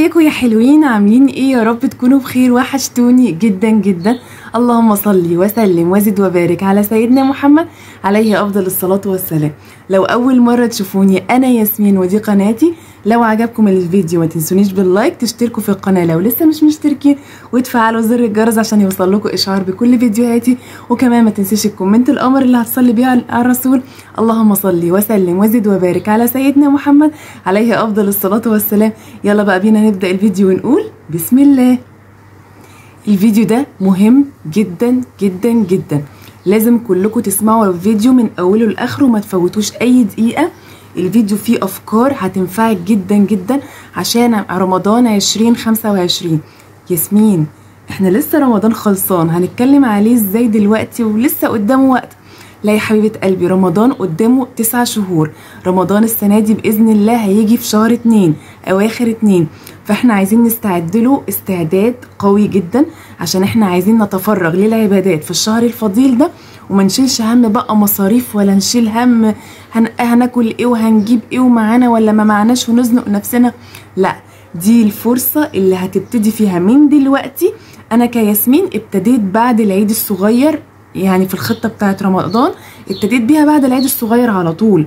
ازيكم يا حلوين؟ عاملين ايه؟ يا رب تكونوا بخير، وحشتوني جدا جدا. اللهم صل وسلم وزد وبارك على سيدنا محمد عليه افضل الصلاة والسلام. لو اول مرة تشوفوني انا ياسمين ودي قناتي. لو عجبكم الفيديو ما تنسونيش باللايك، تشتركوا في القناة لو لسه مش مشتركين، وتفعلوا زر الجرس عشان يوصل لكم اشعار بكل فيديوهاتي. وكمان ما تنسيش الكومنت القمر اللي هتصلي بيه على الرسول. اللهم صل وسلم وزد وبارك على سيدنا محمد عليه افضل الصلاة والسلام. يلا بقى بينا نبدأ الفيديو ونقول بسم الله. الفيديو ده مهم جدا جدا جدا، لازم كلكم تسمعوا الفيديو من اوله لاخره وما تفوتوش اي دقيقة. الفيديو فيه افكار هتنفعك جدا جدا عشان رمضان 2025. ياسمين احنا لسه رمضان خلصان، هنتكلم عليه ازاي دلوقتي ولسه قدامه وقت؟ لا يا حبيبة قلبي، رمضان قدامه 9 شهور. رمضان السنة دي بإذن الله هيجي في شهر 2، أواخر 2. فاحنا عايزين نستعد له استعداد قوي جدا، عشان احنا عايزين نتفرغ للعبادات في الشهر الفضيل ده، وما نشيلش هم بقى مصاريف، ولا نشيل هم هناكل ايه وهنجيب ايه ومعانا ولا ما معناش ونزنق نفسنا. لا، دي الفرصة اللي هتبتدي فيها من دلوقتي. انا كياسمين ابتديت بعد العيد الصغير، يعني في الخطة بتاعت رمضان ابتديت بيها بعد العيد الصغير على طول.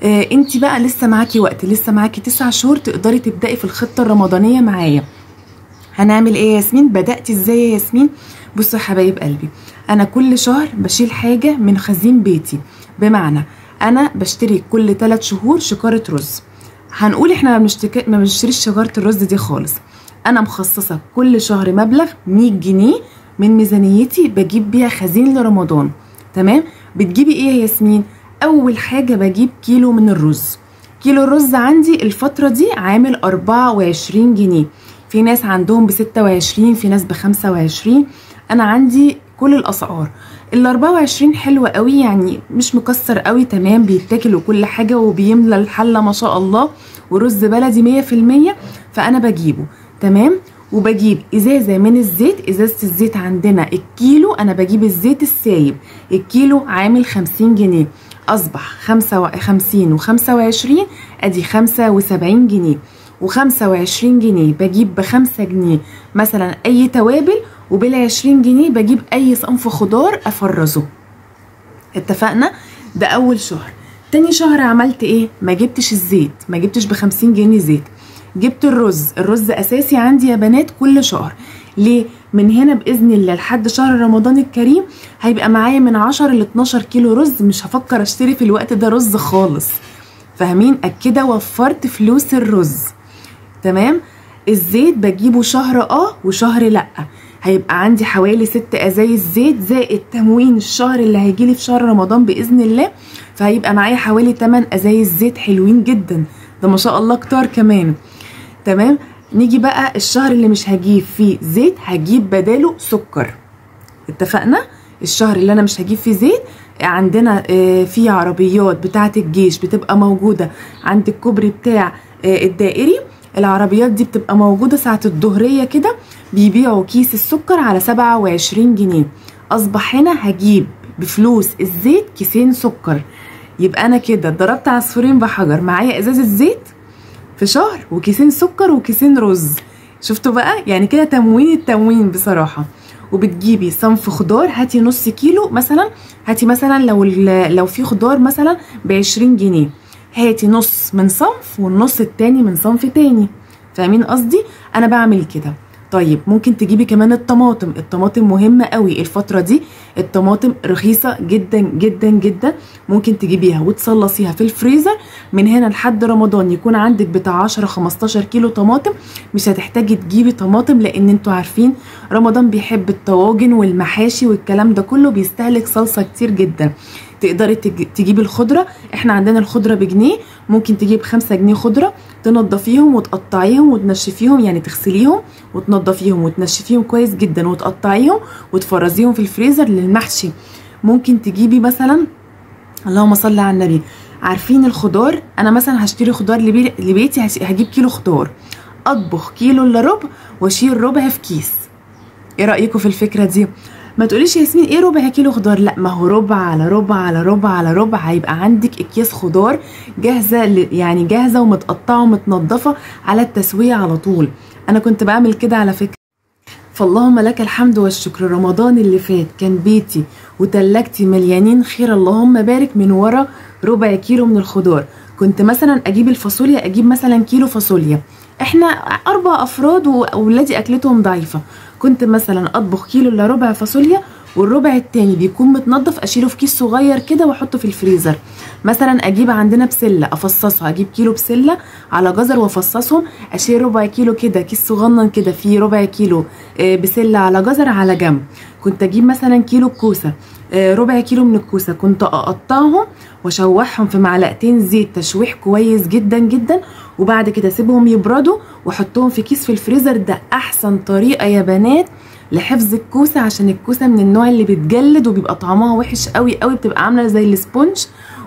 انتي بقى لسه معاكي وقت، لسه معاكي 9 شهور تقدري تبدأي في الخطة الرمضانية معايا. هنعمل ايه يا ياسمين؟ بدأتي ازاي يا ياسمين؟ بصوا يا حبايب قلبي، انا كل شهر بشيل حاجة من خزين بيتي. بمعنى انا بشتري كل 3 شهور شكارة رز. هنقول احنا ما بنشتريش شجرة الرز دي خالص. انا مخصصة كل شهر مبلغ 100 جنيه من ميزانيتي بجيب بيها خزين لرمضان. تمام؟ بتجيبي ايه يا ياسمين؟ اول حاجة بجيب كيلو من الرز. كيلو الرز عندي الفترة دي عامل 24 جنيه. في ناس عندهم ب26، في ناس ب25. انا عندي كل الاسعار. ال24 حلوة قوي، يعني مش مكسر قوي، تمام، بيتاكل وكل حاجة وبيملى الحلة ما شاء الله، ورز بلدي 100%. فانا بجيبه تمام. وبجيب ازازة من الزيت. ازازة الزيت عندنا الكيلو، انا بجيب الزيت السايب، الكيلو عامل 50 جنيه. اصبح 55 و25 ادي 75 جنيه. و25 جنيه بجيب ب5 جنيه مثلا اي توابل، وبال20 جنيه بجيب اي صنف خضار افرزه. اتفقنا؟ ده اول شهر. تاني شهر عملت ايه؟ ما جبتش الزيت، ما جبتش ب50 جنيه زيت، جبت الرز. الرز اساسي عندي يا بنات كل شهر. ليه؟ من هنا باذن الله لحد شهر رمضان الكريم هيبقى معايا من 10 ل 12 كيلو رز. مش هفكر اشتري في الوقت ده رز خالص. فاهمين؟ كده وفرت فلوس الرز. تمام؟ الزيت بجيبه شهر وشهر لا. هيبقى عندي حوالي 6 ازايز زيت زائد تموين الشهر اللي هيجيلي في شهر رمضان باذن الله. فهيبقى معايا حوالي 8 ازايز زيت حلوين جدا. ده ما شاء الله كتار كمان. تمام؟ نيجي بقى الشهر اللي مش هجيب فيه زيت، هجيب بداله سكر. اتفقنا؟ الشهر اللي انا مش هجيب فيه زيت، عندنا في عربيات بتاعه الجيش بتبقى موجوده عند الكوبري بتاع الدائري. العربيات دي بتبقى موجوده ساعه الظهريه كده، بيبيعوا كيس السكر على 27 جنيه. اصبح هنا هجيب بفلوس الزيت كيسين سكر. يبقى انا كده ضربت عصفورين بحجر، معايا ازازه زيت في شهر، وكيسين سكر، وكيسين رز. شفتوا بقى؟ يعني كده التموين بصراحه. وبتجيبي صنف خضار، هاتي نص كيلو مثلا، هاتي مثلا لو في خضار مثلا ب20 جنيه، هاتي نص من صنف والنص التاني من صنف تاني. فاهمين قصدي؟ انا بعمل كده. طيب ممكن تجيبي كمان الطماطم. الطماطم مهمة قوي الفترة دي. الطماطم رخيصة جدا جدا جدا، ممكن تجيبيها وتصلصيها في الفريزر. من هنا لحد رمضان يكون عندك بتاع 10-15 كيلو طماطم. مش هتحتاجي تجيبي طماطم، لان انتوا عارفين رمضان بيحب الطواجن والمحاشي والكلام ده كله، بيستهلك صلصة كتير جدا. تقدري تجيبي الخضرة. احنا عندنا الخضرة بجنيه، ممكن تجيب 5 جنيه خضرة، تنضفيهم وتقطعيهم وتنشفيهم، يعني تغسليهم وتنضفيهم وتنشفيهم كويس جدا وتقطعيهم وتفرزيهم في الفريزر للمحشي. ممكن تجيبي مثلا، اللهم صل على النبي، عارفين الخضار، انا مثلا هشتري خضار لبيتي، هجيب كيلو خضار، اطبخ كيلو الا ربع واشيل ربع في كيس. ايه رأيكم في الفكرة دي؟ ما تقوليش يا ياسمين ايه ربع كيلو خضار، لا ما هو ربع على ربع على ربع على ربع، هيبقى عندك اكياس خضار جاهزه، يعني جاهزه ومتقطعه ومتنضفه على التسويه على طول. انا كنت بعمل كده على فكره. فاللهم لك الحمد والشكر، رمضان اللي فات كان بيتي وتلاجتي مليانين خير، اللهم بارك، من ورا ربع كيلو من الخضار. كنت مثلا اجيب الفاصوليا، اجيب مثلا كيلو فاصوليا، احنا 4 افراد واولادي اكلتهم ضعيفه، كنت مثلا اطبخ كيلو الا ربع فاصوليا، والربع التاني بيكون متنضف اشيله في كيس صغير كده واحطه في الفريزر. مثلا اجيب عندنا بسله افصصها، اجيب كيلو بسله على جزر وافصصهم، اشيل ربع كيلو كده كيس صغنن كده فيه ربع كيلو بسله على جزر على جنب. كنت اجيب مثلا كيلو كوسه، ربع كيلو من الكوسه كنت اقطعهم واشوحهم في معلقتين زيت تشويح كويس جدا جدا، وبعد كده اسيبهم يبردوا واحطهم في كيس في الفريزر. ده احسن طريقه يا بنات لحفظ الكوسه، عشان الكوسه من النوع اللي بتجلد وبيبقى طعمها وحش قوي قوي، بتبقى عامله زي الاسبونج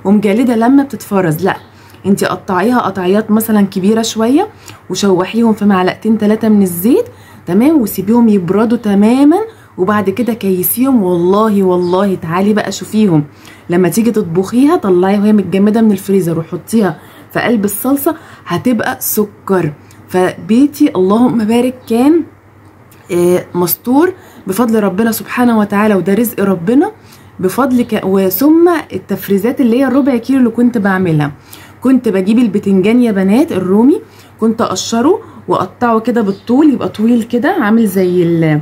ومجلده لما بتتفرز. لا انت قطعيها قطعيات مثلا كبيره شويه وشوحيهم في معلقتين 3 من الزيت، تمام، وسيبيهم يبردوا تماما، وبعد كده كيسيهم. والله والله تعالي بقى شوفيهم لما تيجي تطبخيها، طلعيها وهي متجمده من الفريزر وحطيها في قلب الصلصه، هتبقى سكر. فبيتي اللهم بارك كان مستور بفضل ربنا سبحانه وتعالى، وده رزق ربنا بفضل وثم التفريزات اللي هي الربع كيلو اللي كنت بعملها. كنت بجيب البتنجان يا بنات الرومي، كنت اقشره واقطعه كده بالطول، يبقى طويل كده عامل زي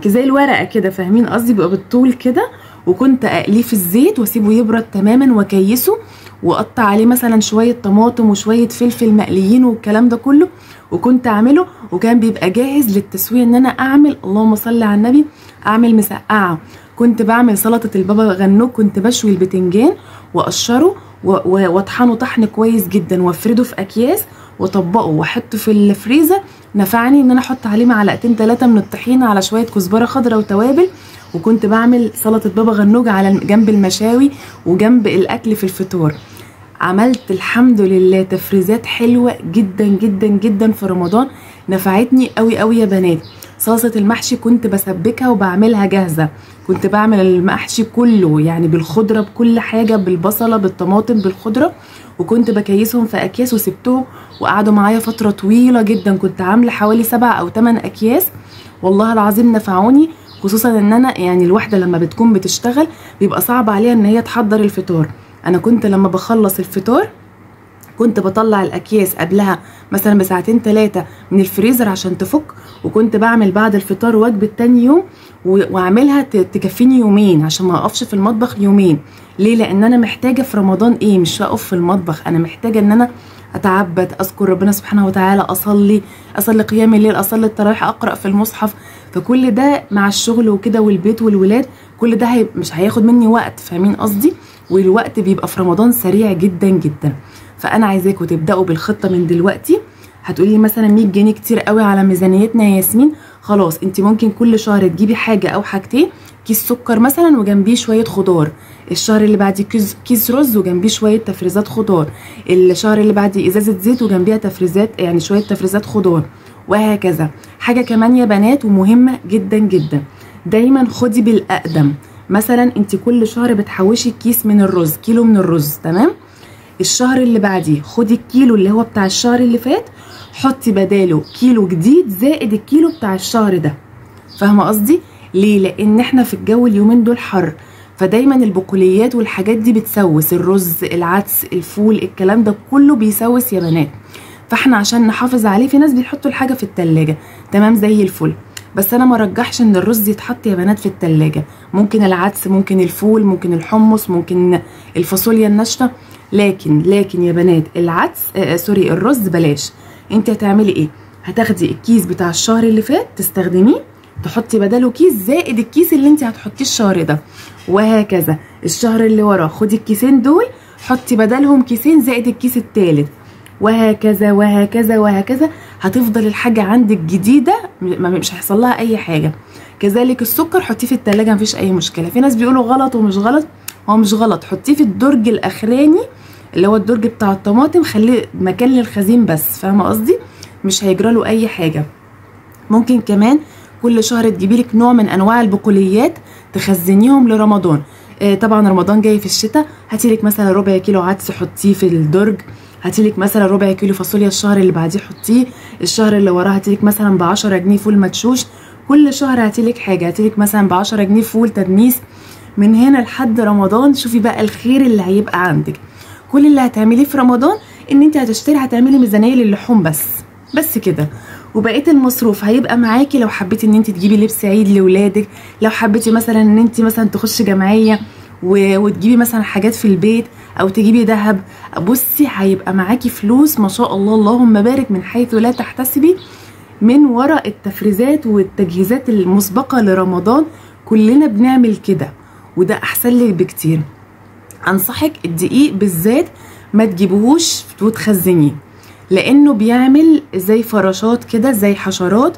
الورقه كده، فاهمين قصدي، بيبقى بالطول كده، وكنت اقليه في الزيت واسيبه يبرد تماما واكيسه، واقطع عليه مثلا شويه طماطم وشويه فلفل مقليين والكلام ده كله، وكنت اعمله، وكان بيبقى جاهز للتسويه ان انا اعمل، اللهم صل على النبي، اعمل مسقعه. كنت بعمل سلطه البابا غنوج، كنت بشوي البتنجان واقشره واطحنه طحن كويس جدا وافرده في اكياس واطبقه واحطه في الفريزر. نفعني ان انا احط عليه معلقتين 3 من الطحينه على شويه كزبره خضراء وتوابل، وكنت بعمل سلطه بابا غنوج على جنب المشاوي وجنب الاكل في الفطور. عملت الحمد لله تفريزات حلوه جدا جدا جدا في رمضان، نفعتني قوي قوي يا بنات. صلصه المحشي كنت بسبكها وبعملها جاهزه، كنت بعمل المحشي كله يعني بالخضره بكل حاجه، بالبصله بالطماطم بالخضره، وكنت بكيسهم في اكياس وسبتهم وقعدوا معايا فتره طويله جدا. كنت عامله حوالي 7 أو 8 اكياس، والله العظيم نفعوني، خصوصا ان انا يعني الواحده لما بتكون بتشتغل بيبقى صعب عليها ان هي تحضر الفطار. انا كنت لما بخلص الفطار كنت بطلع الاكياس قبلها مثلا بساعتين 3 من الفريزر عشان تفك، وكنت بعمل بعد الفطار وجبه تاني يوم واعملها تكفيني يومين عشان ما اقفش في المطبخ يومين. ليه؟ لان انا محتاجه في رمضان ايه، مش هقف في المطبخ، انا محتاجه ان انا اتعبد، اذكر ربنا سبحانه وتعالى، اصلي قيام الليل، اصلي التراويح، اقرا في المصحف. فكل ده مع الشغل وكده والبيت والولاد، كل ده مش هياخد مني وقت، فاهمين قصدي، والوقت بيبقى في رمضان سريع جدا جدا. فانا عايزاكم تبداوا بالخطه من دلوقتي. هتقولي لي مثلا 100 جنيه كتير قوي على ميزانيتنا يا ياسمين، خلاص انت ممكن كل شهر تجيبي حاجه او حاجتين، كيس سكر مثلا وجنبيه شويه خضار، الشهر اللي بعديه كيس رز وجنبيه شويه تفريزات خضار، الشهر اللي بعديه ازازه زيت وجنبيها تفريزات، يعني شويه تفريزات خضار، وهكذا. حاجه كمان يا بنات ومهمه جدا جدا، دايما خدي بالاقدم. مثلا انت كل شهر بتحوشي كيس من الرز، كيلو من الرز، تمام، الشهر اللي بعديه خدي الكيلو اللي هو بتاع الشهر اللي فات، حطي بداله كيلو جديد زائد الكيلو بتاع الشهر ده. فاهمه قصدي؟ ليه؟ لان احنا في الجو اليومين دول حر، فدايما البقوليات والحاجات دي بتسوس، الرز العدس الفول الكلام ده كله بيسوس يا بنات. فاحنا عشان نحافظ عليه، في ناس بيحطوا الحاجه في التلاجة، تمام زي الفل، بس انا ما رجحش ان الرز يتحط يا بنات في التلاجة، ممكن العدس، ممكن الفول، ممكن الحمص، ممكن الفاصوليا الناشفه، لكن يا بنات العدس الرز بلاش. انت هتعملي ايه؟ هتاخدي الكيس بتاع الشهر اللي فات تستخدميه، تحطي بداله كيس زائد الكيس اللي انت هتحطيه الشهر ده، وهكذا الشهر اللي وراه خدي الكيسين دول حطي بدالهم كيسين زائد الكيس التالت، وهكذا وهكذا وهكذا. هتفضل الحاجه عندك جديده، مش هيحصل لها اي حاجه. كذلك السكر حطيه في التلاجة مفيش اي مشكله. في ناس بيقولوا غلط ومش غلط، هو مش غلط، حطيه في الدرج الاخراني اللي هو الدرج بتاع الطماطم، خليه مكان للخزين بس، فاهمه قصدي، مش هيجراله اي حاجه. ممكن كمان كل شهر تجيبي لك نوع من انواع البقوليات تخزنيهم لرمضان. طبعا رمضان جاي في الشتاء، هاتيلك مثلا ربع كيلو عدس حطيه في الدرج، هاتيلك مثلا ربع كيلو فاصوليا الشهر اللي بعديه حطيه، الشهر اللي وراه هاتيلك مثلا ب10 جنيه فول مدشوش، كل شهر هاتيلك حاجه، هاتيلك مثلا ب10 جنيه فول تدميس. من هنا لحد رمضان شوفي بقى الخير اللي هيبقى عندك. كل اللي هتعمليه في رمضان ان انت هتعملي ميزانيه للحوم بس كده، وبقيه المصروف هيبقى معاكي. لو حبيتي ان انت تجيبي لبس عيد لاولادك، لو حبيتي مثلا ان انت مثلا تخشي جمعيه وتجيبي مثلا حاجات في البيت، او تجيبي ذهب، بصي هيبقى معاكي فلوس ما شاء الله اللهم بارك من حيث لا تحتسبي من وراء التفريزات والتجهيزات المسبقه لرمضان. كلنا بنعمل كده وده احسن لك بكتير. انصحك الدقيق بالذات ما تجيبوهوش وتخزنيه، لانه بيعمل زي فراشات كده، زي حشرات،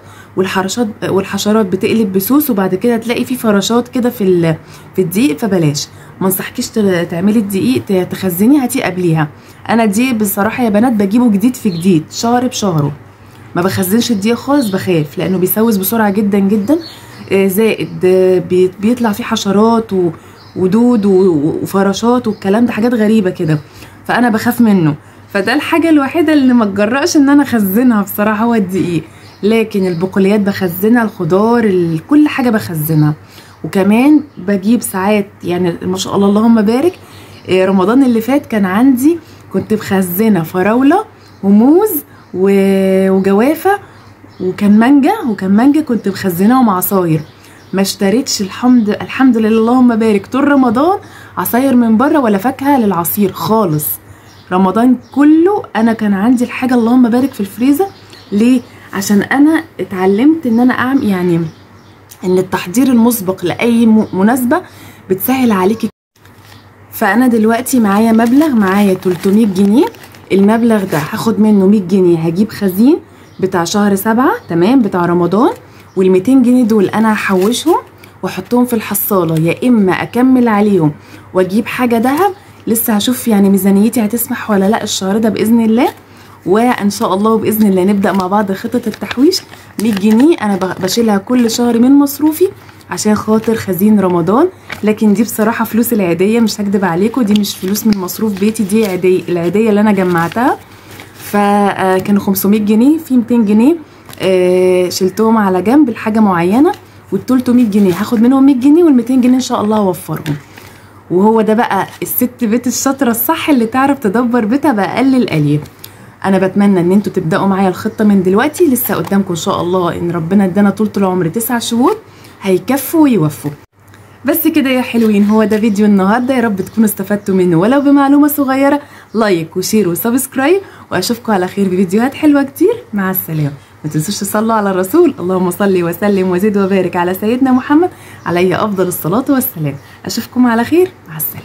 والحشرات بتقلب بسوس، وبعد كده تلاقي فيه فراشات كده في الدقيق. فبلاش، ما انصحكيش تعملي الدقيق تخزني، هاتيه قبليها. انا الدقيق بصراحه يا بنات بجيبه جديد في جديد، شهر بشهره، ما بخزنش الدقيق خالص، بخاف لانه بيسوس بسرعه جدا جدا، زائد بيطلع فيه حشرات ودود وفراشات والكلام ده، حاجات غريبه كده، فانا بخاف منه. فده الحاجه الوحيده اللي ما اتجرأش ان انا اخزنها بصراحه هو الدقيق. لكن البقوليات بخزنها، الخضار، كل حاجه بخزنها. وكمان بجيب ساعات يعني ما شاء الله اللهم بارك، رمضان اللي فات كان عندي كنت مخزنه فراوله وموز وجوافه وكان مانجا كنت مخزناهم عصاير. ما اشتريتش الحمد لله اللهم بارك طول رمضان عصاير من بره ولا فاكهه للعصير خالص. رمضان كله انا كان عندي الحاجه اللهم بارك في الفريزر. ليه؟ عشان انا اتعلمت ان انا اعمل يعني ان التحضير المسبق لاي مناسبه بتسهل عليكي. فانا دلوقتي معايا مبلغ، معايا 300 جنيه. المبلغ ده هاخد منه 100 جنيه هجيب خزين بتاع شهر 7 تمام بتاع رمضان، وال200 جنيه دول انا هحوشهم واحطهم في الحصاله، يا اما اكمل عليهم واجيب حاجه دهب. لسه هشوف يعني ميزانيتي هتسمح ولا لا الشهر ده باذن الله، وان شاء الله باذن الله نبدا مع بعض خطه التحويش. 100 جنيه انا بشيلها كل شهر من مصروفي عشان خاطر خزين رمضان. لكن دي بصراحه فلوس العيديه، مش هكدب عليكم، دي مش فلوس من مصروف بيتي، دي العيديه اللي انا جمعتها. فكانوا 500 جنيه، في 200 جنيه شلتهم على جنب لحاجه معينه، وال300 جنيه هاخد منهم 100 جنيه، وال200 جنيه ان شاء الله اوفرهم. وهو ده بقى الست بيت الشاطره الصح اللي تعرف تدبر بيتها باقل الاليف. انا بتمنى ان انتوا تبداوا معايا الخطه من دلوقتي، لسه قدامكم ان شاء الله ان ربنا ادانا طول العمر 9 شهور هيكفوا ويوفوا. بس كده يا حلوين، هو ده فيديو النهارده، يا رب تكونوا استفدتوا منه ولو بمعلومه صغيره. لايك وشير وسبسكرايب، واشوفكم على خير بفيديوهات حلوه كتير. مع السلامه. ما تنسوش تصلوا على الرسول، اللهم صل وسلم وزد وبارك على سيدنا محمد عليه افضل الصلاه والسلام. اشوفكم على خير، مع السلامه.